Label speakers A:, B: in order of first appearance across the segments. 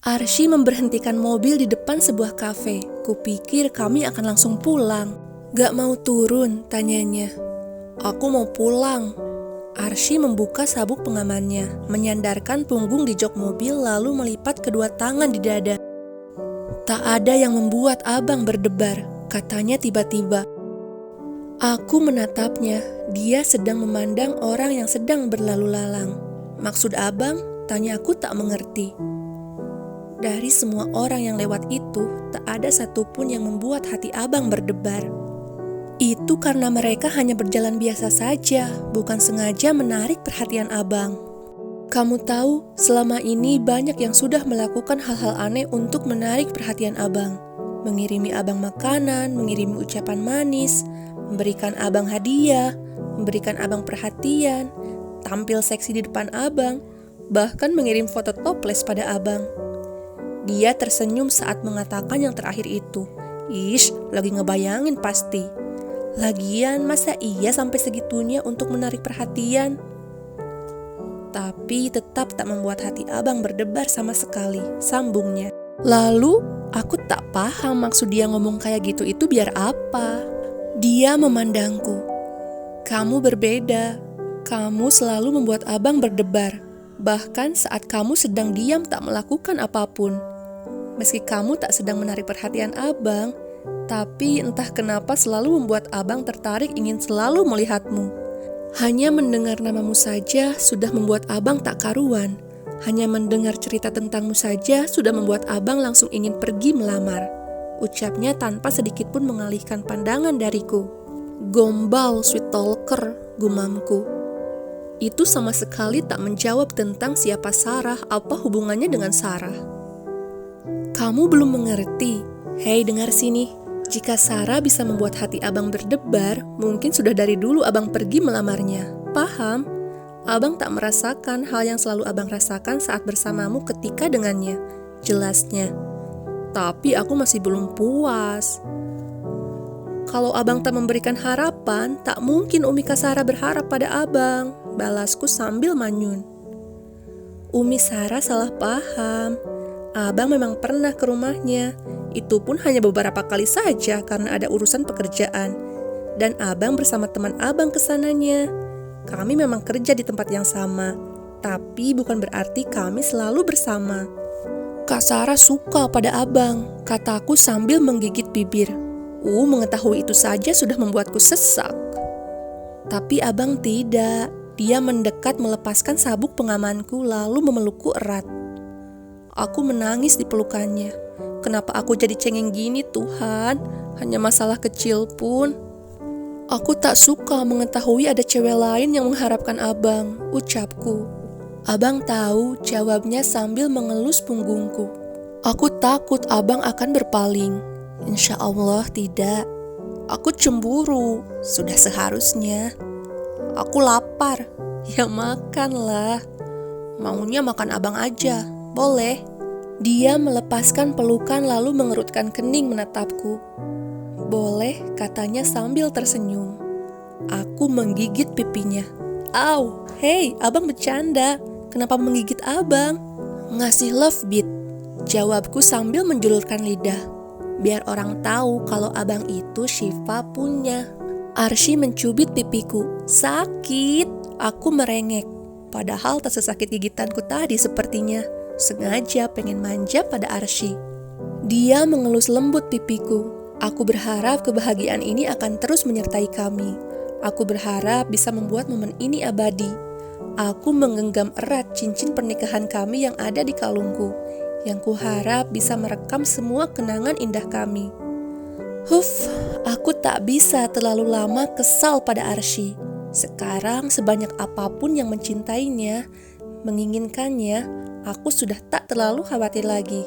A: Arsy memberhentikan mobil di depan sebuah kafe. Kupikir kami akan langsung pulang. Gak mau turun, tanyanya. Aku mau pulang. Arsy membuka sabuk pengamannya, menyandarkan punggung di jok mobil lalu melipat kedua tangan di dada. Tak ada yang membuat abang berdebar, katanya tiba-tiba. Aku menatapnya, dia sedang memandang orang yang sedang berlalu lalang. Maksud abang? Tanya aku tak mengerti. Dari semua orang yang lewat itu, tak ada satupun yang membuat hati abang berdebar. Itu karena mereka hanya berjalan biasa saja, bukan sengaja menarik perhatian abang. Kamu tahu, selama ini banyak yang sudah melakukan hal-hal aneh untuk menarik perhatian abang. Mengirimi abang makanan, mengirimi ucapan manis, memberikan abang hadiah, memberikan abang perhatian, tampil seksi di depan abang, bahkan mengirim foto toples pada abang. Dia tersenyum saat mengatakan yang terakhir itu. Ish, lagi ngebayangin pasti. Lagian, masa iya sampai segitunya untuk menarik perhatian? Tapi tetap tak membuat hati abang berdebar sama sekali, sambungnya. Lalu, aku tak paham maksud dia ngomong kayak gitu itu biar apa. Dia memandangku. Kamu berbeda. Kamu selalu membuat abang berdebar. Bahkan saat kamu sedang diam tak melakukan apapun. Meski kamu tak sedang menarik perhatian abang, tapi entah kenapa selalu membuat abang tertarik ingin selalu melihatmu. Hanya mendengar namamu saja sudah membuat abang tak karuan. Hanya mendengar cerita tentangmu saja sudah membuat abang langsung ingin pergi melamar. Ucapnya tanpa sedikit pun mengalihkan pandangan dariku. Gombal, sweet talker, gumamku. Itu sama sekali tak menjawab tentang siapa Sarah, apa hubungannya dengan Sarah. Kamu belum mengerti. Hei, dengar sini. Jika Sarah bisa membuat hati abang berdebar, mungkin sudah dari dulu abang pergi melamarnya. Paham? Abang tak merasakan hal yang selalu abang rasakan saat bersamamu ketika dengannya. Jelasnya. Tapi aku masih belum puas. Kalau abang tak memberikan harapan, tak mungkin Umi Kak Sarah berharap pada abang. Balasku sambil manyun. Umi Sarah salah paham. Abang memang pernah ke rumahnya. Itu pun hanya beberapa kali saja karena ada urusan pekerjaan. Dan abang bersama teman abang kesananya. Kami memang kerja di tempat yang sama. Tapi bukan berarti kami selalu bersama. Kak Sarah suka pada abang, kataku sambil menggigit bibir. Mengetahui itu saja sudah membuatku sesak. Tapi abang tidak. Dia mendekat melepaskan sabuk pengamanku lalu memelukku erat. Aku menangis di pelukannya. Kenapa aku jadi cengeng gini, Tuhan? Hanya masalah kecil pun. Aku tak suka mengetahui ada cewek lain yang mengharapkan abang, ucapku. Abang tahu, jawabnya sambil mengelus punggungku. Aku takut abang akan berpaling. Insya Allah tidak. Aku cemburu, sudah seharusnya. Aku lapar, ya makanlah. Maunya makan abang aja. Boleh. Dia melepaskan pelukan lalu mengerutkan kening menatapku. Boleh, katanya sambil tersenyum. Aku menggigit pipinya. Au, hei, abang bercanda. Kenapa menggigit abang? Ngasih love beat, jawabku sambil menjulurkan lidah. Biar orang tahu kalau abang itu Syifa punya. Arsy mencubit pipiku. Sakit, aku merengek. Padahal tak sesakit gigitanku tadi sepertinya. Sengaja pengen manja pada Arsy. Dia mengelus lembut pipiku. Aku berharap kebahagiaan ini akan terus menyertai kami. Aku berharap bisa membuat momen ini abadi. Aku menggenggam erat cincin pernikahan kami yang ada di kalungku, yang kuharap bisa merekam semua kenangan indah kami. Aku tak bisa terlalu lama kesal pada Arsy. Sekarang sebanyak apapun yang mencintainya, menginginkannya, aku sudah tak terlalu khawatir lagi.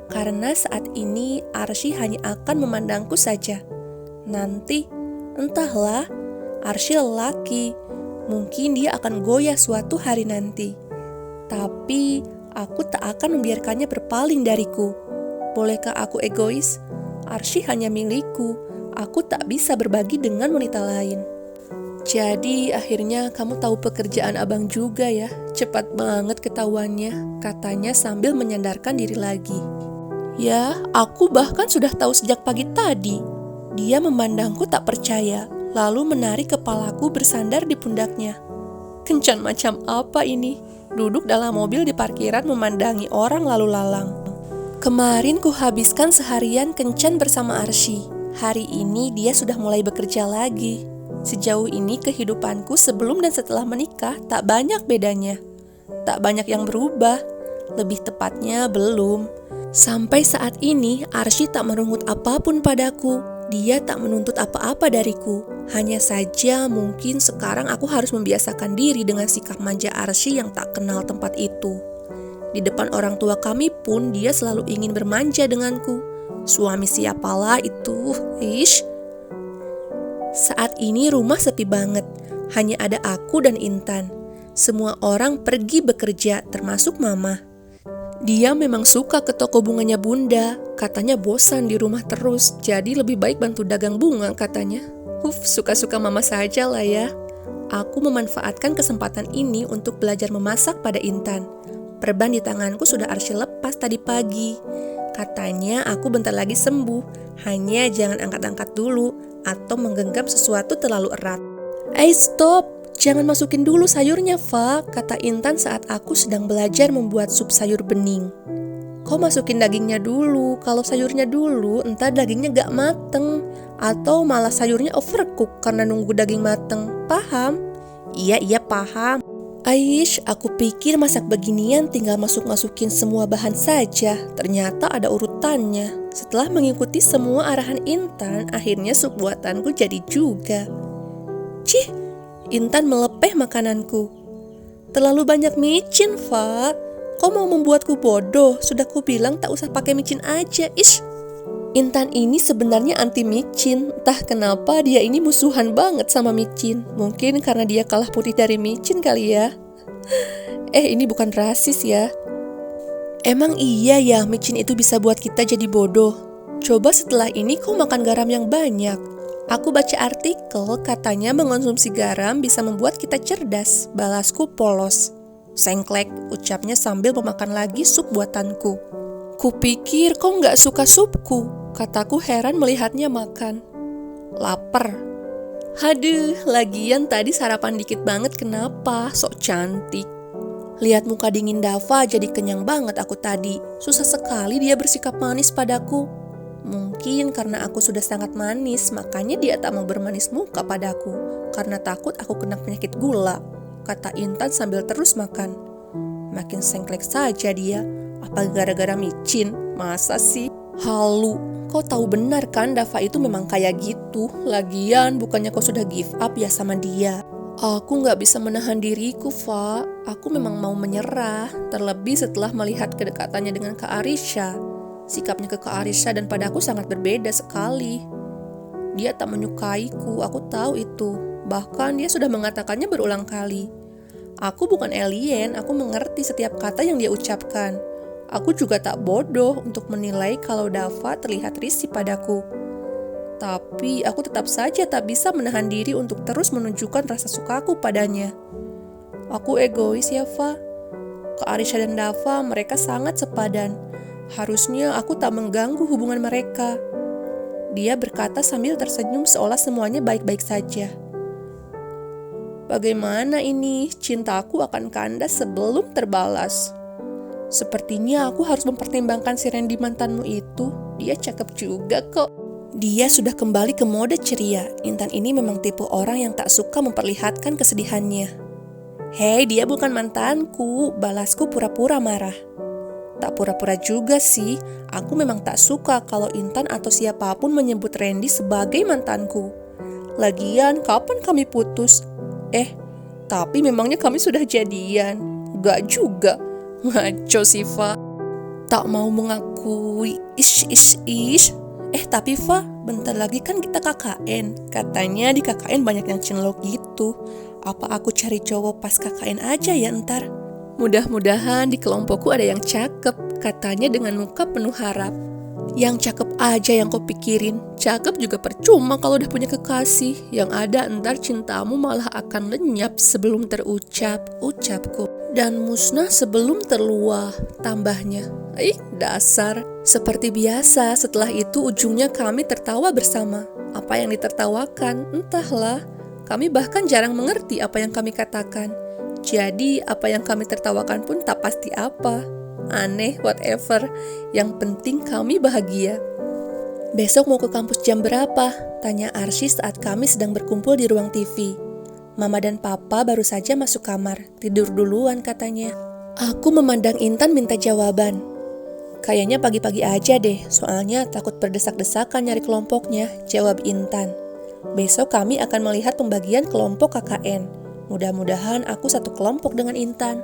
A: Karena saat ini Arsy hanya akan memandangku saja. Nanti, entahlah, Arsy lelaki. Mungkin dia akan goyah suatu hari nanti. Tapi, aku tak akan membiarkannya berpaling dariku. Bolehkah aku egois? Arsy hanya milikku. Aku tak bisa berbagi dengan wanita lain. Jadi akhirnya kamu tahu pekerjaan abang juga ya. Cepat banget ketahuannya, katanya sambil menyandarkan diri lagi. Ya, aku bahkan sudah tahu sejak pagi tadi. Dia memandangku tak percaya, lalu menarik kepalaku bersandar di pundaknya. Kencan macam apa ini? Duduk dalam mobil di parkiran memandangi orang lalu lalang. Kemarin ku habiskan seharian kencan bersama Arsy. Hari ini dia sudah mulai bekerja lagi. Sejauh ini kehidupanku sebelum dan setelah menikah tak banyak bedanya. Tak banyak yang berubah, lebih tepatnya belum. Sampai saat ini Arsy tak merungut apapun padaku. Dia tak menuntut apa-apa dariku. Hanya saja mungkin sekarang aku harus membiasakan diri dengan sikap manja Arsy yang tak kenal tempat itu. Di depan orang tua kami pun dia selalu ingin bermanja denganku. Suami siapalah itu, ish. Saat ini rumah sepi banget, hanya ada aku dan Intan. Semua orang pergi bekerja, termasuk mama. Dia memang suka ke toko bunganya bunda, katanya bosan di rumah terus, jadi lebih baik bantu dagang bunga katanya. Suka-suka mama saja lah ya. Aku memanfaatkan kesempatan ini untuk belajar memasak pada Intan. Perban di tanganku sudah Arsy lepas tadi pagi. Katanya aku bentar lagi sembuh, hanya jangan angkat-angkat dulu atau menggenggam sesuatu terlalu erat. Stop! Jangan masukin dulu sayurnya, Fa, kata Intan saat aku sedang belajar membuat sup sayur bening. Kok masukin dagingnya dulu? Kalau sayurnya dulu, entar dagingnya gak mateng. Atau malah sayurnya overcook karena nunggu daging mateng. Paham? Iya, paham. Aish, aku pikir masak beginian tinggal masukin semua bahan saja. Ternyata ada urutannya. Setelah mengikuti semua arahan Intan, akhirnya sup buatanku jadi juga. Cih, Intan melepeh makananku. Terlalu banyak micin, Fa. Kau mau membuatku bodoh? Sudah kubilang tak usah pakai micin aja, ish. Intan ini sebenarnya anti micin. Entah kenapa dia ini musuhan banget sama micin. Mungkin karena dia kalah putih dari micin kali ya. Ini bukan rasis ya. Emang iya ya micin itu bisa buat kita jadi bodoh. Coba setelah ini kau makan garam yang banyak. Aku baca artikel katanya mengonsumsi garam bisa membuat kita cerdas. Balasku polos. Sengklek, ucapnya sambil memakan lagi sup buatanku. Kupikir kau gak suka supku, kataku heran melihatnya makan. Laper. Haduh, lagian tadi sarapan dikit banget kenapa? Sok cantik. Lihat muka dingin Dava jadi kenyang banget aku tadi. Susah sekali dia bersikap manis padaku. Mungkin karena aku sudah sangat manis, makanya dia tak mau bermanis muka padaku. Karena takut aku kena penyakit gula, kata Intan sambil terus makan. Makin sengklek saja dia. Apa gara-gara micin? Masa sih? Halu, kau tahu benar kan Dava itu memang kayak gitu. Lagian bukannya kau sudah give up ya sama dia. Aku gak bisa menahan diriku, Fa. Aku memang mau menyerah. Terlebih setelah melihat kedekatannya dengan Kak Arisha. Sikapnya ke Kak Arisha dan padaku sangat berbeda sekali. Dia tak menyukaiku, aku tahu itu. Bahkan dia sudah mengatakannya berulang kali. Aku bukan alien, aku mengerti setiap kata yang dia ucapkan. Aku juga tak bodoh untuk menilai kalau Dava terlihat risih padaku. Tapi aku tetap saja tak bisa menahan diri untuk terus menunjukkan rasa sukaku padanya. Aku egois ya, Fa. Kak Arisha dan Dava mereka sangat sepadan. Harusnya aku tak mengganggu hubungan mereka. Dia berkata sambil tersenyum seolah semuanya baik-baik saja. Bagaimana ini? Cintaku akan kandas sebelum terbalas. Sepertinya aku harus mempertimbangkan si Randy mantanmu itu. Dia cakep juga kok. Dia sudah kembali ke mode ceria. Intan ini memang tipe orang yang tak suka memperlihatkan kesedihannya. Hei, dia bukan mantanku. Balasku pura-pura marah. Tak pura-pura juga sih. Aku memang tak suka kalau Intan atau siapapun menyebut Randy sebagai mantanku. Lagian, kapan kami putus? Tapi memangnya kami sudah jadian? Gak juga. Ngaco sih, Fa. Tak mau mengakui. Ish. Tapi Fa, bentar lagi kan kita KKN. Katanya di KKN banyak yang cinlok gitu. Apa aku cari cowok pas KKN aja ya ntar? Mudah-mudahan di kelompokku ada yang cakep, katanya dengan muka penuh harap. Yang cakep aja yang kau pikirin. Cakep juga percuma kalau udah punya kekasih. Yang ada ntar cintamu malah akan lenyap sebelum terucap, ucapku. Dan musnah sebelum terluah, tambahnya. Dasar. Seperti biasa, setelah itu ujungnya kami tertawa bersama. Apa yang ditertawakan, entahlah. Kami bahkan jarang mengerti apa yang kami katakan. Jadi, apa yang kami tertawakan pun tak pasti apa. Aneh, whatever. Yang penting kami bahagia. Besok mau ke kampus jam berapa? Tanya Arsy saat kami sedang berkumpul di ruang TV. Mama dan Papa baru saja masuk kamar. Tidur duluan katanya. Aku memandang Intan minta jawaban. Kayaknya pagi-pagi aja deh, soalnya takut berdesak-desakan nyari kelompoknya, jawab Intan. Besok kami akan melihat pembagian kelompok KKN. Mudah-mudahan aku satu kelompok dengan Intan.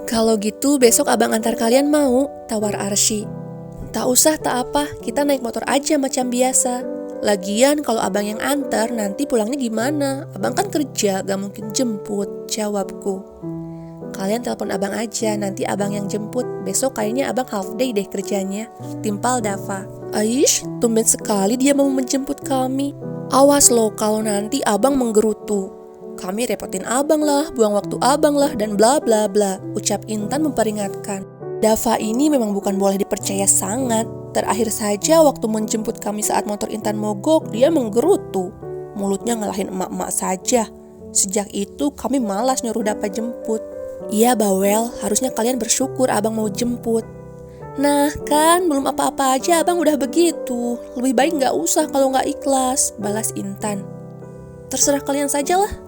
A: Kalau gitu besok abang antar kalian mau, tawar Arsy. Tak usah tak apa, kita naik motor aja macam biasa. Lagian kalau abang yang antar nanti pulangnya gimana? Abang kan kerja, gak mungkin jemput, jawabku. Kalian telepon abang aja, nanti abang yang jemput. Besok kayaknya abang half day deh kerjanya, timpal Dava. Aish, tumben sekali dia mau menjemput kami. Awas loh kalau nanti abang menggerutu. Kami repotin abang lah, buang waktu abang lah, dan bla bla bla, ucap Intan memperingatkan. Dava ini memang bukan boleh dipercaya sangat. Terakhir saja waktu menjemput kami saat motor Intan mogok, dia menggerutu. Mulutnya ngalahin emak-emak saja. Sejak itu kami malas nyuruh Dava jemput. Iya bawel, harusnya kalian bersyukur abang mau jemput. Nah kan, belum apa-apa aja abang udah begitu. Lebih baik gak usah kalau gak ikhlas, balas Intan. Terserah kalian sajalah.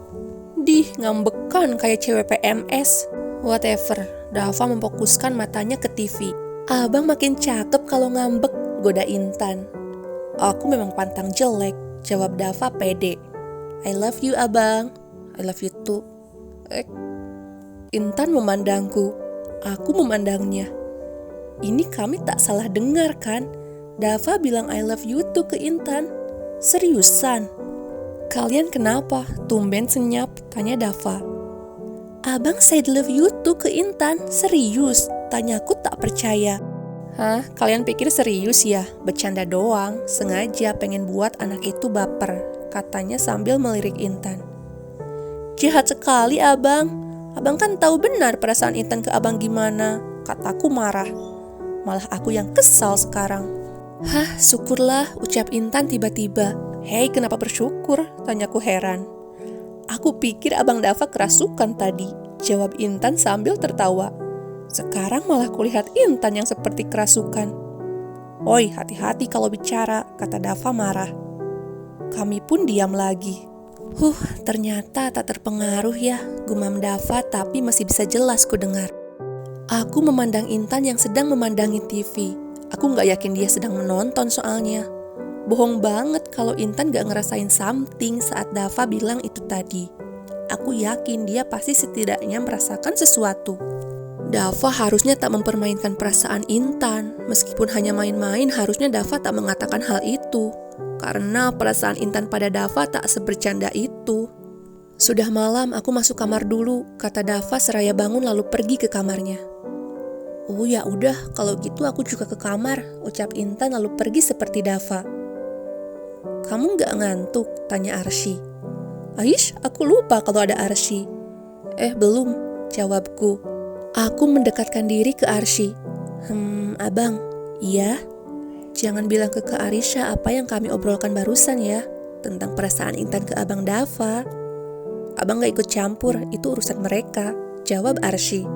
A: Ngambekan kayak cewek PMS. Whatever, Dava memfokuskan matanya ke TV. Abang makin cakep kalau ngambek, goda Intan. Aku memang pantang jelek, jawab Dava pede. I love you abang, I love you too. Intan memandangku, aku memandangnya. Ini kami tak salah dengar kan? Dava bilang I love you too ke Intan. Seriusan? Kalian kenapa? Tumben senyap, tanya Dava. Abang said love you too ke Intan, serius? Tanyaku tak percaya. Hah, kalian pikir serius ya? Bercanda doang, sengaja pengen buat anak itu baper, katanya sambil melirik Intan. Jahat sekali abang. Abang kan tahu benar perasaan Intan ke abang gimana, kataku marah. Malah aku yang kesal sekarang. Hah, syukurlah, ucap Intan tiba-tiba. Hei, kenapa bersyukur? Tanyaku heran. Aku pikir abang Dava kerasukan tadi, jawab Intan sambil tertawa. Sekarang malah kulihat Intan yang seperti kerasukan. Oi, hati-hati kalau bicara, kata Dava marah. Kami pun diam lagi. Ternyata tak terpengaruh ya, gumam Dava tapi masih bisa jelas ku dengar. Aku memandang Intan yang sedang memandangi TV. Aku gak yakin dia sedang menonton soalnya. Bohong banget kalau Intan gak ngerasain something saat Dava bilang itu tadi. Aku yakin dia pasti setidaknya merasakan sesuatu. Dava harusnya tak mempermainkan perasaan Intan. Meskipun hanya main-main, harusnya Dava tak mengatakan hal itu. Karena perasaan Intan pada Dava tak sebercanda itu. Sudah malam, aku masuk kamar dulu, kata Dava seraya bangun lalu pergi ke kamarnya. Oh ya udah, kalau gitu aku juga ke kamar, ucap Intan lalu pergi seperti Dava. Kamu gak ngantuk? Tanya Arsy. Aish, aku lupa kalau ada Arsy. Belum, jawabku. Aku mendekatkan diri ke Arsy. Abang, iya? Jangan bilang ke Kak Arisha apa yang kami obrolkan barusan ya, tentang perasaan Intan ke abang Dava. Abang gak ikut campur, itu urusan mereka, jawab Arsy.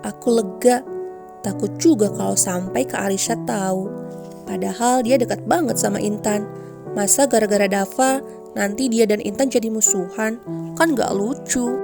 A: Aku lega. Takut juga kalau sampai Kak Arisha tahu. Padahal dia dekat banget sama Intan. Masa gara-gara Dava nanti dia dan Intan jadi musuhan? Kan gak lucu.